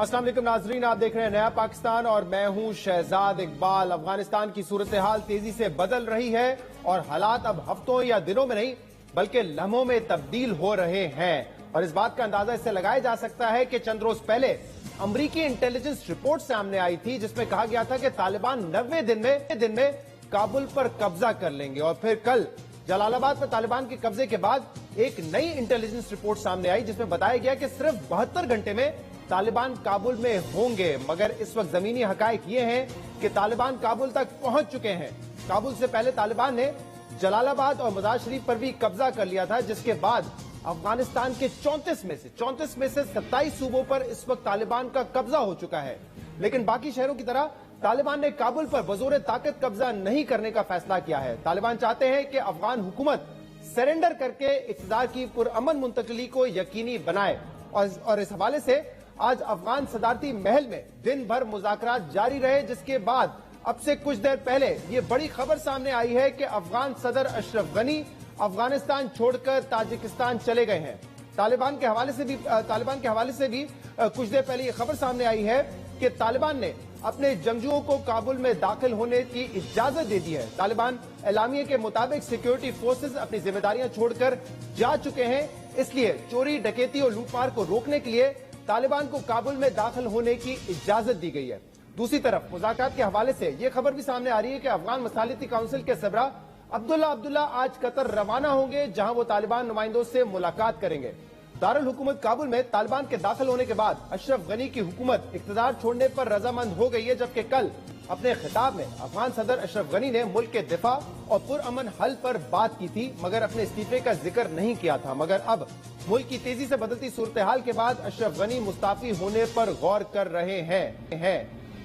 अस्सलाम वालेकुम नाजरीन, आप देख रहे हैं नया पाकिस्तान और मैं हूं शहजाद इकबाल। अफगानिस्तान की सूरत हाल तेजी से बदल रही है और हालात अब हफ्तों या दिनों में नहीं बल्कि लम्हों में तब्दील हो रहे हैं। और इस बात का अंदाजा इससे लगाया जा सकता है कि चंद रोज पहले अमरीकी इंटेलिजेंस रिपोर्ट सामने आई थी जिसमें कहा गया था कि तालिबान 90 दिन में काबुल पर कब्जा कर लेंगे। और फिर कल जलालाबाद पर तालिबान के कब्जे के बाद एक नई इंटेलिजेंस रिपोर्ट सामने आई जिसमें बताया गया कि सिर्फ 72 घंटे में तालिबान काबुल में होंगे। मगर इस वक्त जमीनी हकायक ये हैं कि तालिबान काबुल तक पहुंच चुके हैं। काबुल से पहले तालिबान ने जलालाबाद और मजार शरीफ पर भी कब्जा कर लिया था, जिसके बाद अफगानिस्तान के 34 में से 27 सूबों पर इस वक्त तालिबान का कब्जा हो चुका है। लेकिन बाकी शहरों की तरह तालिबान ने काबुल पर बजोरे ताकत कब्जा नहीं करने का फैसला किया है। तालिबान चाहते हैं कि अफगान हुकूमत सरेंडर करके इक़्तिदार की पुरअमन मुंतकली को यकीनी बनाए। और इस हवाले से आज अफगान सदारती महल में दिन भर मुज़ाकरात जारी रहे, जिसके बाद अब से कुछ देर पहले ये बड़ी खबर सामने आई है कि अफगान सदर अशरफ गनी अफगानिस्तान छोड़कर ताजिकिस्तान चले गए हैं। तालिबान के हवाले से भी कुछ देर पहले ये खबर सामने आई है कि तालिबान ने अपने जंगजुओं को काबुल में दाखिल होने की इजाजत दे दी है। तालिबान एलामिये के मुताबिक सिक्योरिटी फोर्सेस अपनी जिम्मेदारियां छोड़कर जा चुके हैं, इसलिए चोरी डकैती और लूटमार को रोकने के लिए तालिबान को काबुल में दाखिल होने की इजाजत दी गई है। दूसरी तरफ मुज़ाकरात के हवाले से यह खबर भी सामने आ रही है कि अफगान मसालिती काउंसिल के सरबरा अब्दुल्ला आज कतर रवाना होंगे, जहां वो तालिबान नुमाइंदों से मुलाकात करेंगे। दारुल हुकूमत काबुल में तालिबान के दाखिल होने के बाद अशरफ गनी की हुकूमत इक़्तिदार छोड़ने पर रजामंद हो गई है, जबकि कल अपने खिताब में अफगान सदर अशरफ गनी ने मुल्क के दिफा और पुरअमन हल पर बात की थी, मगर अपने इस्तीफे का जिक्र नहीं किया था। मगर अब मुल्क की तेजी से बदलती सूरत हाल के बाद अशरफ गनी मुस्ताफी होने पर गौर कर रहे हैं।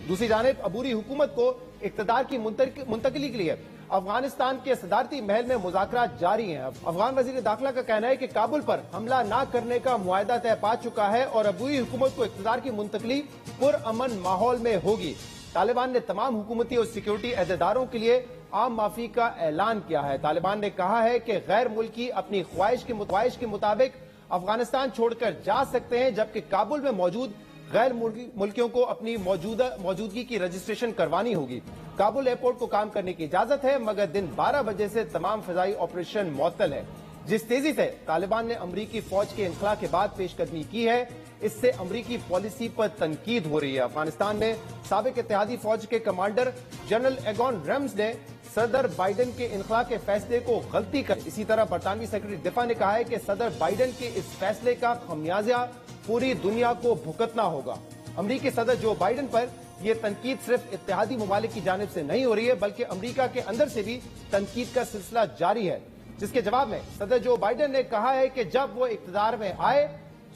दूसरी जानिब अबूरी हुकूमत को इक़्तिदार की मुंतकली के लिए अफगानिस्तान के सदारती महल में मुज़ाकरात जारी हैं। अफगान वज़ीर दाखिला का कहना है कि काबुल पर हमला न करने का मुआहदा तय पा चुका है और अबूरी हुकूमत को इक़्तिदार की मुंतकली पुरअमन माहौल में होगी। तालिबान ने तमाम हुकूमती और सिक्योरिटी अहदेदारों के लिए आम माफी का ऐलान किया है। तालिबान ने कहा है कि गैर मुल्की अपनी ख्वाहिश के मुताबिक अफगानिस्तान छोड़कर जा सकते हैं, जबकि काबुल में मौजूद गैर मुल्कियों को अपनी मौजूदगी की रजिस्ट्रेशन करवानी होगी। काबुल एयरपोर्ट को काम करने की इजाजत है, मगर दिन 12 बजे से तमाम फजाई ऑपरेशन मुअत्तल है। जिस तेजी से तालिबान ने अमरीकी फौज के इनखला के बाद पेशकदमी की है, इससे अमरीकी पॉलिसी पर तनकीद हो रही है। अफगानिस्तान में साबिक इत्तेहादी फौज के कमांडर जनरल एगॉन रेम्स ने सदर बाइडन के इनखला के फैसले को गलती कर। इसी तरह बरतानवी सेक्रेटरी दिफा ने कहा है कि सदर बाइडन के इस फैसले का खमियाजा पूरी दुनिया को भुगतना होगा। अमरीकी सदर जो बाइडन पर यह तनकीद सिर्फ इत्तेहादी ममालिक की जानिब से नहीं हो रही है, बल्कि अमरीका के अंदर से भी तनकीद का सिलसिला जारी है। जिसके जवाब में सदर जो बाइडन ने कहा है कि जब वो इक़्तिदार में आए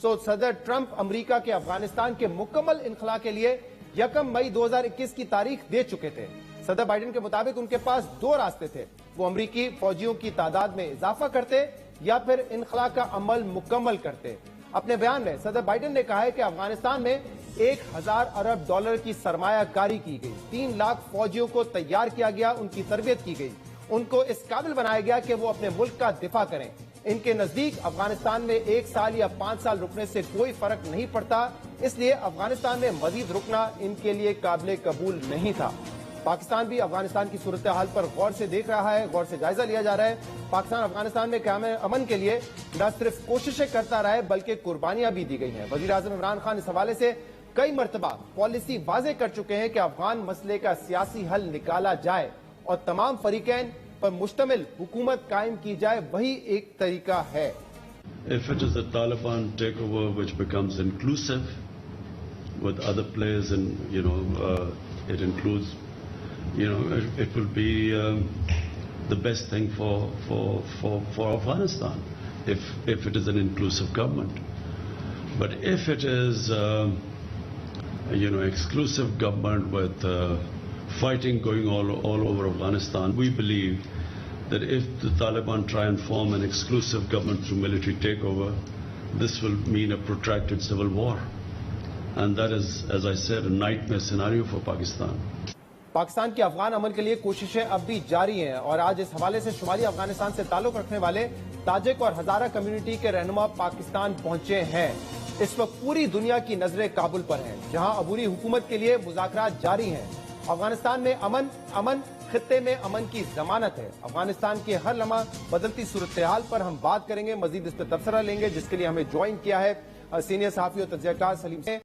तो सदर ट्रंप अमरीका के अफगानिस्तान के मुकम्मल इनखला के लिए 1 मई 2021 की तारीख दे चुके थे। सदर बाइडन के मुताबिक उनके पास 2 रास्ते थे, वो अमरीकी फौजियों की तादाद में इजाफा करते या फिर इनखला का अमल मुकम्मल करते। अपने बयान में सदर बाइडन ने कहा है कि अफगानिस्तान में 1000 अरब डॉलर की सरमायाकारी की गई, 3 लाख फौजियों को तैयार किया गया, उनकी तरबियत की गई, उनको इस काबिल बनाया गया कि वो अपने मुल्क का दिफा करें। इनके नजदीक अफगानिस्तान में 1 साल या 5 साल रुकने से कोई फर्क नहीं पड़ता, इसलिए अफगानिस्तान में मजीद रुकना इनके लिए काबिल कबूल नहीं था। पाकिस्तान भी अफगानिस्तान की सूरत हाल पर गौर से देख रहा है, गौर से जायजा लिया जा रहा है। पाकिस्तान अफगानिस्तान में क़याम अमन के लिए न सिर्फ कोशिशें करता रहा है बल्कि कुर्बानियां भी दी गई हैं। वजीर आज़म इमरान खान इस हवाले से कई मरतबा पॉलिसी वाजे कर चुके हैं कि अफगान मसले का सियासी हल निकाला जाए और तमाम फरीकैन पर मुश्तमिल हुकूमत कायम की जाए, वही एक तरीका है। If it is a Taliban takeover which becomes inclusive with other players and it includes it will be the best thing for Afghanistan if it is an inclusive government. But if it is exclusive government with fighting going all over Afghanistan, we believe that if the Taliban try and form an exclusive government through military takeover, this will mean a protracted civil war, and that is, as I said, a nightmare scenario for Pakistan. Pakistan की अफगान अमन के लिए कोशिशें अब भी जारी हैं और आज इस हवाले से शुमाली अफगानिस्तान से ताल्लुक रखने वाले ताजिक और हजारा कम्युनिटी के रहनुमा पाकिस्तान पहुंचे हैं। इस वक्त पूरी दुनिया की नजरें काबुल पर हैं, जहां अबूरी हुकूमत के लिए मुज़ाकरात जारी हैं। अफगानिस्तान में अमन खित्ते में अमन की जमानत है। अफगानिस्तान की हर लम्हा बदलती सूरत हाल पर हम बात करेंगे, मजीद इस पर तबसरा लेंगे, जिसके लिए हमें ज्वाइन किया है सीनियर सहाफी और तज्ज़ियाकार सलीम से।